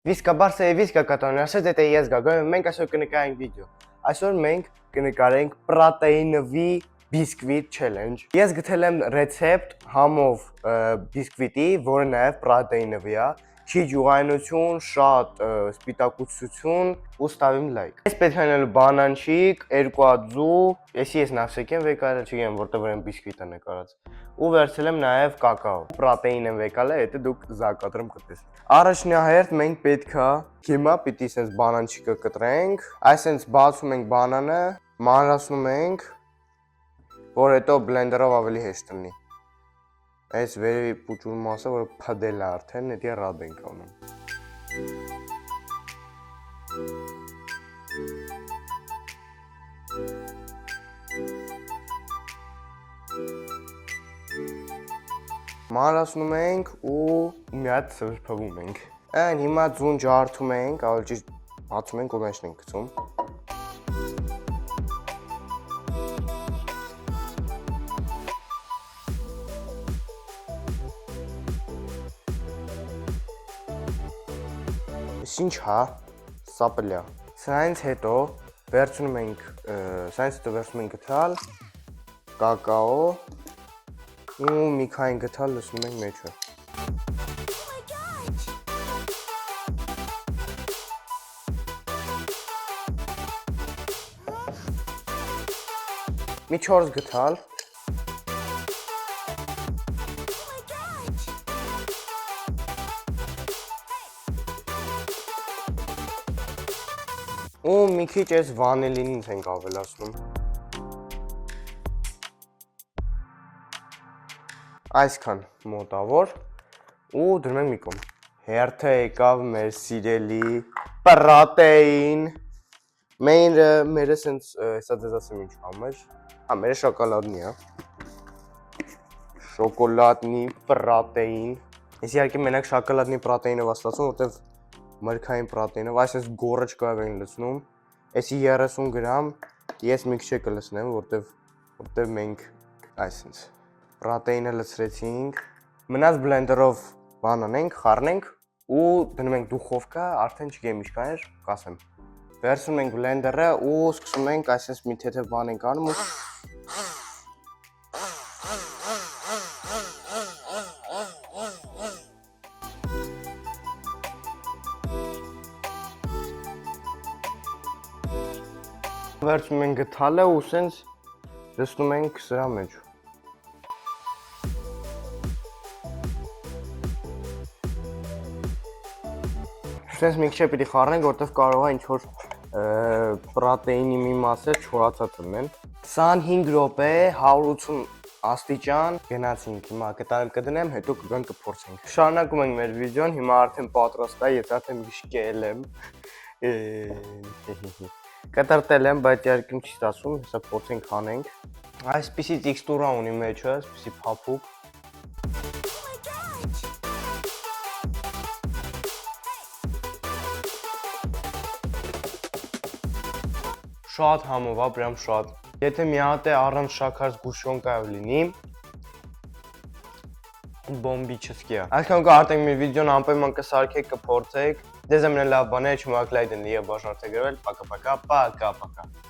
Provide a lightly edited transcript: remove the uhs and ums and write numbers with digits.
Վիսկա Բարսա եւ Վիսկա Կատանոն, ասած դա ես գագոյ, մենք այսօր կնկարենք վիդեո։ Այսօր մենք կնկարենք պրոտեինովի բիսկվիտ challenge։ Ես գտել եմ ռեցեպտ համով բիսկվիտի, որը նաեւ պրոտեինովի է, չի ջուղայնություն, շատ սպիտակուցություն ու ստավիմ լայք։ Ես պետք է անել բանանչիկ, 2 ածու, ես նավսեկեմ վեկալը չգիտեմ որտեղ եմ բիսկվիտը նկարած։ Ու վերցել եմ նաեւ կակաո։ Պրոտեին եմ վեկալը, հետո դուք զակատրում կտես։ Առաջնահերթ մենք պետքա հիմա պիտի sense բանանչիկը կտրենք, այսինքն բացում ենք բանանը, մանրացնում ենք, որ հետո բլենդերով ավելի հեշտ լինի։ Այս վերևի պուճուր մասը, որը փդել է արդեն, դա ռադ ենք անում։ Մանրացնում ենք ու մի հատ սրբվում ենք։ Այն հիմա ձուն ջարդում ենք, ավելի ճիշտ բացում ենք ու մեջն ենք գցում։ Ինչ հա, սապլյա։ Սրանից հետո վերցնում ենք գթալ, կակաո ու մի քանի գթալ լցնում ենք մեջը։ Մի 4 գթալ։ Ու մի քիչ այս վանիլինից ենք ավելացնում։ Այսքան մոտավոր ու դնում ենք մի կողմ։ Հերթը եկավ մեր սիրելի պրոտեին։ Մերը սենց հեսա ձեզ ասեմ ինչ համար։ Հա, մերը շոկոլադնի է։ Շոկոլադնի պրոտեին։ Ես իհարկե մենակ շոկոլադնի պրոտեինով աստացում, որտեվ մրգային պրոտեինով, այսպես գորեջկայով ենք լցնում։ Էսի 30 գրամ ես մի քիչ կլցնեմ, որտեվ մենք այսպես պրոտեինը լցրեցինք։ Մնաց բլենդերով բանանենք, խառնենք ու դնում ենք դուխովկա, արդեն չգիտեմ ինչքան է, կասեմ։ Վերցնում ենք բլենդերը ու սկսում ենք այսպես մի թեթև բան ենք անում ու վերցնում ենք գթալը ու սենց լցնում ենք սրա մեջ։ Սենց մի քիչ պիտի խառնենք, որտեվ կարող է ինչ-որ պրոտեինի մի մասը չորացած լինեն։ 25 րոպե 180 աստիճան գնացինք, հիմա կտարել կդնեմ, հետո կգան կփորձենք։ Շարունակում ենք մեր վիդեոն, հիմա արդեն պատրաստ է, ես արդեն գիշկել եմ։ Կտրտել եմ, բայց իհարկե չի ստացվում, հեսա փորձենք հանենք։ Այսպիսի տեքստուրա ունի մեջը, այսպիսի փափուկ։ Շատ համով է, պրям շատ։ Եթե մի հատ է առանց շաքար զգուշոնկա լինի, բոմբիչեսկի է։ Այսքան կարտենք մեր վիդեոն անպայման կսարքեք, կփորձեք։ Ձեզ եմ լավ բաներ, չմոռացեք լայք դնել եւ բաժանորդագրվել։ Пока-пока, пока-пока։